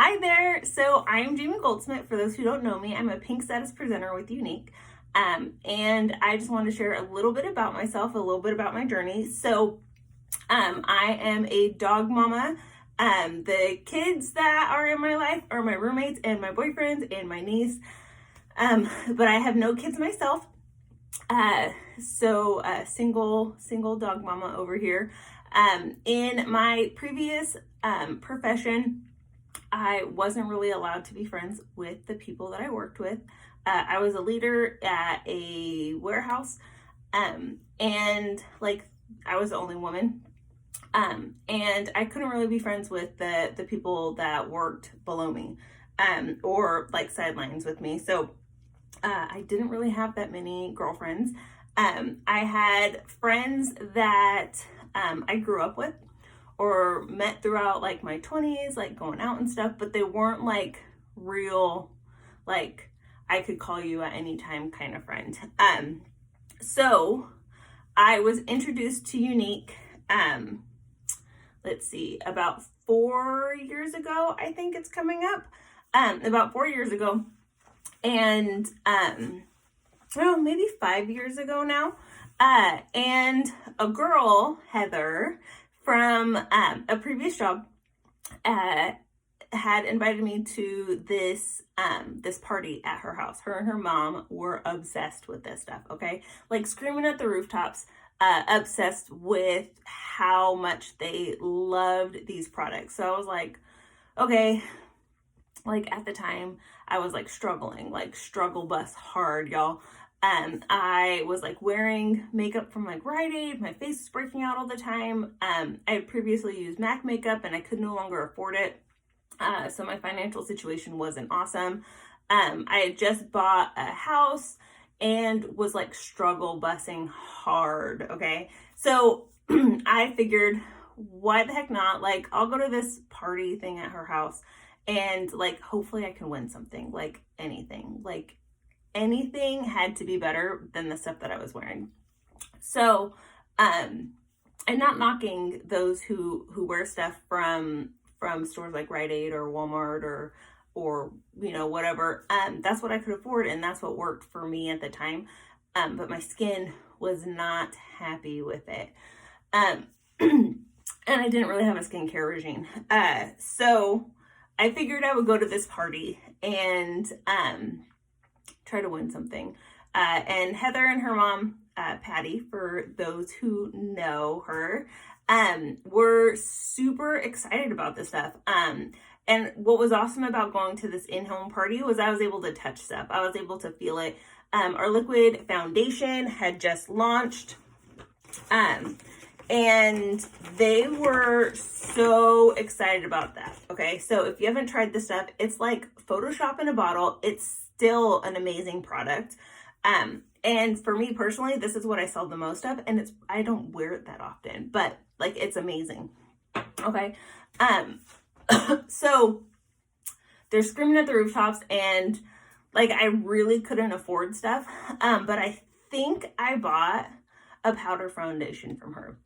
Hi there. So I'm Jamie Goldsmith. For those who don't know me, I'm a pink status presenter with Younique. And I just wanted to share a little bit about myself, a little bit about my journey. I am a dog mama. The kids that are in my life are my roommates and my boyfriends and my niece. But I have no kids myself. Single dog mama over here. In my previous profession, I wasn't really allowed to be friends with the people that I worked with. I was a leader at a warehouse, and like I was the only woman. And I couldn't really be friends with the people that worked below me, or like sidelines with me. So I didn't really have that many girlfriends. I had friends that I grew up with or met throughout like my 20s, like going out and stuff, but they weren't like real, like I could call you at any time kind of friend. So I was introduced to Younique, about 4 years ago, I think it's coming up, about 4 years ago. And, maybe 5 years ago now. And a girl, Heather, from a previous job, had invited me to this party at her house. Her and her mom were obsessed with this stuff, okay? Like screaming at the rooftops, obsessed with how much they loved these products. So I was like, okay, like at the time I was like struggling, like struggle bus hard, y'all. I was like wearing makeup from like Rite Aid. My face was breaking out all the time. I had previously used MAC makeup and I could no longer afford it. So my financial situation wasn't awesome. I had just bought a house and was like struggle busing hard. Okay. So I figured, why the heck not? Like, I'll go to this party thing at her house and like, hopefully I can win something, like anything. Like, anything had to be better than the stuff that I was wearing. So, and not knocking those who wear stuff from stores like Rite Aid or Walmart or whatever. That's what I could afford and that's what worked for me at the time. But my skin was not happy with it. And I didn't really have a skincare regime. So I figured I would go to this party and try to win something. And Heather and her mom, Patty, for those who know her, were super excited about this stuff. And what was awesome about going to this in-home party was I was able to touch stuff. I was able to feel it. Our liquid foundation had just launched. And they were so excited about that. Okay. So if you haven't tried this stuff, it's like Photoshop in a bottle. It's still an amazing product. And for me personally, this is what I sell the most of, and I don't wear it that often, but like, it's amazing. Okay. So they're screaming at the rooftops and like, I really couldn't afford stuff. But I think I bought a powder foundation from her.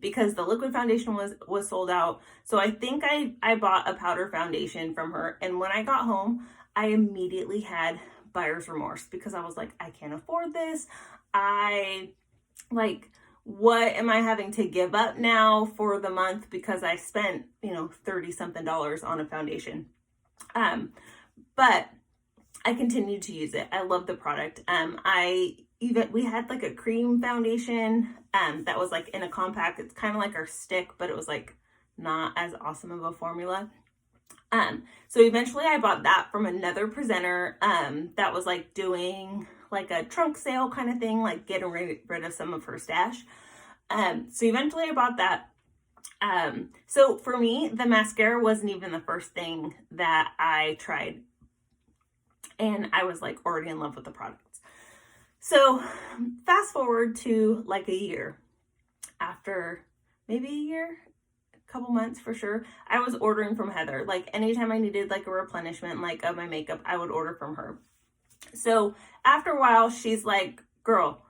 Because the liquid foundation was sold out. So I think I bought a powder foundation from her. And when I got home, I immediately had buyer's remorse because I was like, I can't afford this. What am I having to give up now for the month because I spent, 30 something dollars on a foundation. But I continued to use it. I love the product. We had like a cream foundation that was like in a compact. It's kind of like our stick, but it was like not as awesome of a formula. So eventually I bought that from another presenter that was like doing like a trunk sale kind of thing, like getting rid of some of her stash. So eventually I bought that. So for me, the mascara wasn't even the first thing that I tried. And I was like already in love with the products. So fast forward to like a year, after maybe a year, a couple months for sure, I was ordering from Heather. Like anytime I needed like a replenishment like of my makeup, I would order from her. So after a while, she's like, girl,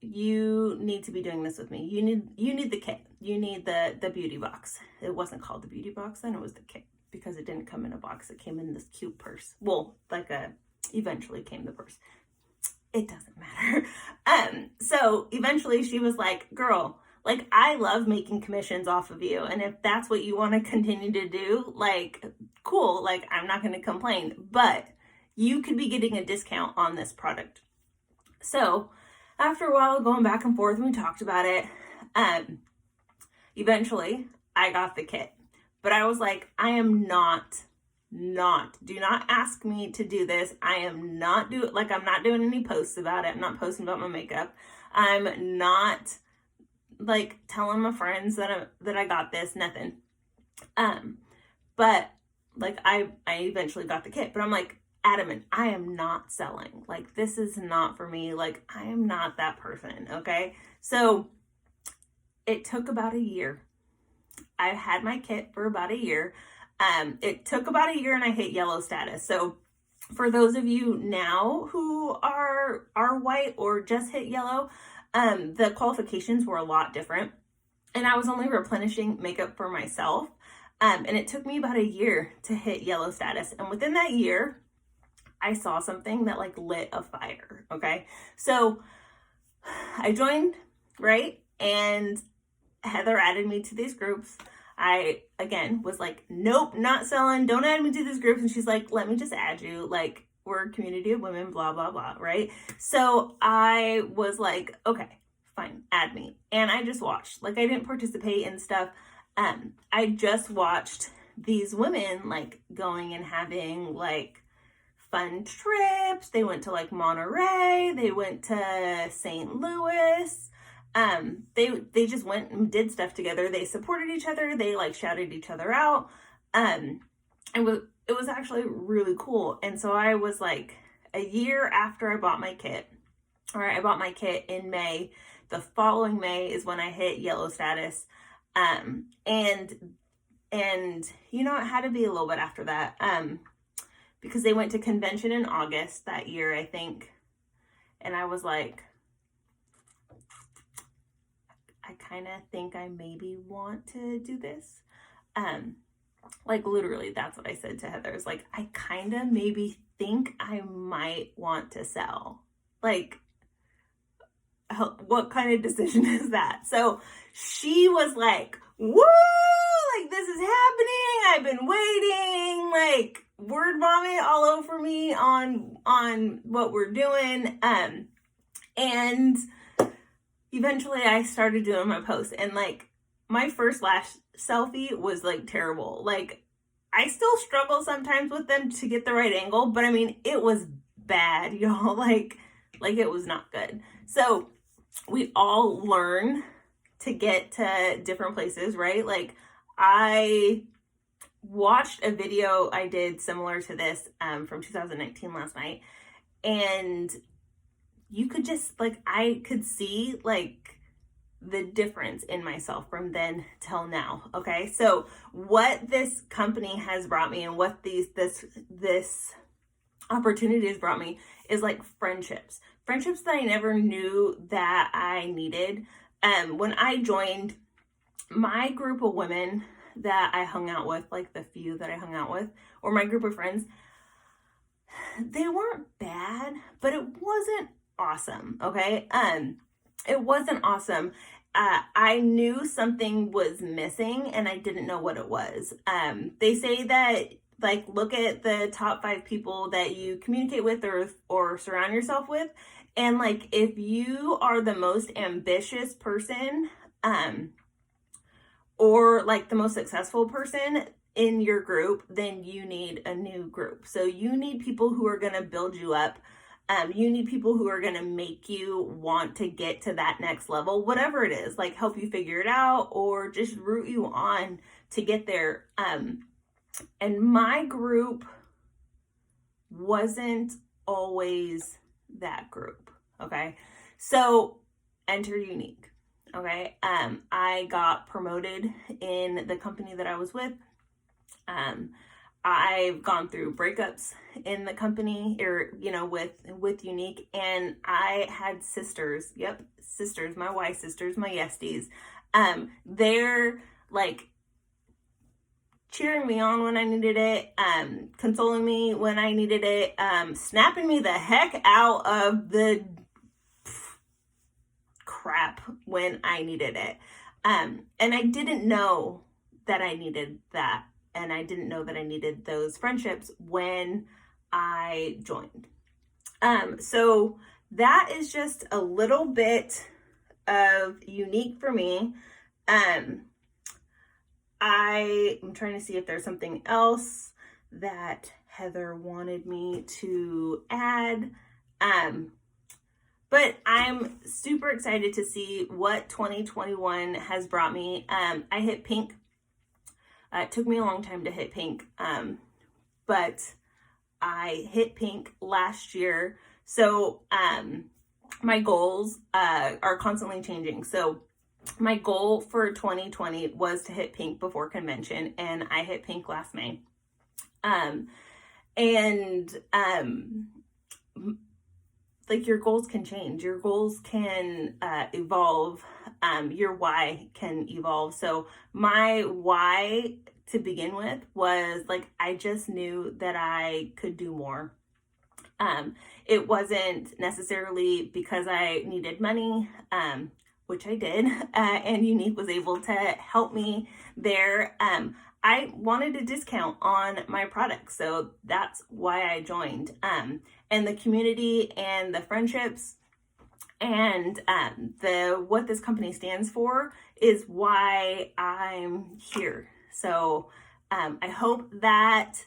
you need to be doing this with me. You need the kit. You need the beauty box. It wasn't called the beauty box then, it was the kit. because it didn't come in a box. It came in this cute purse. Well, eventually came the purse. It doesn't matter. So eventually she was like, girl, like, I love making commissions off of you. And if that's what you want to continue to do, like, cool. Like, I'm not going to complain, but you could be getting a discount on this product. So after a while going back and forth, and we talked about it, eventually I got the kit. But I was like, I am do not ask me to do this. I am not I'm not doing any posts about it. I'm not posting about my makeup. I'm not like telling my friends that I got this, nothing. But like I eventually got the kit, but I'm like adamant, I am not selling. Like, this is not for me. Like, I am not that person. Okay. So it took about a year. I had my kit for about a year. It took about a year and I hit yellow status. So for those of you now who are white or just hit yellow, the qualifications were a lot different. And I was only replenishing makeup for myself. And it took me about a year to hit yellow status. And within that year, I saw something that like lit a fire. Okay. So I joined, right? And Heather added me to these groups. I, again, was like, nope, not selling. Don't add me to these groups. And she's like, let me just add you. Like, we're a community of women, blah, blah, blah, right? So I was like, okay, fine, add me. And I just watched. Like, I didn't participate in stuff. I just watched these women, like, going and having, like, fun trips. They went to, like, Monterey. They went to St. Louis. They just went and did stuff together. They supported each other. They like shouted each other out. It was actually really cool. And so I was like, a year after I bought my kit, I bought my kit in May. The following May is when I hit yellow status. And you know, it had to be a little bit after that. Because they went to convention in August that year, I think. And I was like, I kind of think I maybe want to do this. Like, literally, that's what I said to Heather. It's like, I kind of maybe think I might want to sell. Like, what kind of decision is that? So she was like, woo, like, this is happening. I've been waiting, like, word vomit all over me on what we're doing. And eventually I started doing my posts, and like my first lash selfie was like terrible. Like, I still struggle sometimes with them to get the right angle, but I mean, it was bad, y'all. Like it was not good. So we all learn to get to different places, right? Like, I watched a video I did similar to this from 2019 last night, and you could just, like, I could see, like, the difference in myself from then till now, okay? So what this company has brought me and what this opportunity has brought me is, like, friendships that I never knew that I needed. When I joined, my group of women that I hung out with, like, the few that I hung out with, or my group of friends, they weren't bad, but it wasn't awesome. Okay. It wasn't awesome. I knew something was missing and I didn't know what it was. They say that, like, look at the top 5 people that you communicate with or surround yourself with. And like, if you are the most ambitious person, or like the most successful person in your group, then you need a new group. So you need people who are going to build you up. You need people who are going to make you want to get to that next level, whatever it is, like help you figure it out or just root you on to get there. And my group wasn't always that group. Okay. So enter Younique. Okay. I got promoted in the company that I was with. I've gone through breakups in the company, or, you know, with Younique, and I had sisters. Yep. Sisters, my Y sisters, my yesties. They're like cheering me on when I needed it, consoling me when I needed it, snapping me the heck out of the crap when I needed it. And I didn't know that I needed that. And I didn't know that I needed those friendships when I joined. So that is just a little bit of unique for me. I'm trying to see if there's something else that Heather wanted me to add. But I'm super excited to see what 2021 has brought me. I hit pink. It took me a long time to hit pink, but I hit pink last year. So my goals are constantly changing. So my goal for 2020 was to hit pink before convention, and I hit pink last May. Like, your goals can change, your goals can evolve, your why can evolve. So my why to begin with was like, I just knew that I could do more. It wasn't necessarily because I needed money, which I did, and Younique was able to help me there. I wanted a discount on my products, so that's why I joined. And the community and the friendships and what this company stands for is why I'm here. So I hope that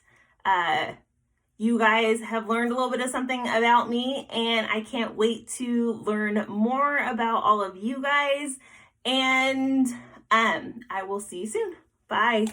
you guys have learned a little bit of something about me, and I can't wait to learn more about all of you guys. And I will see you soon. Bye.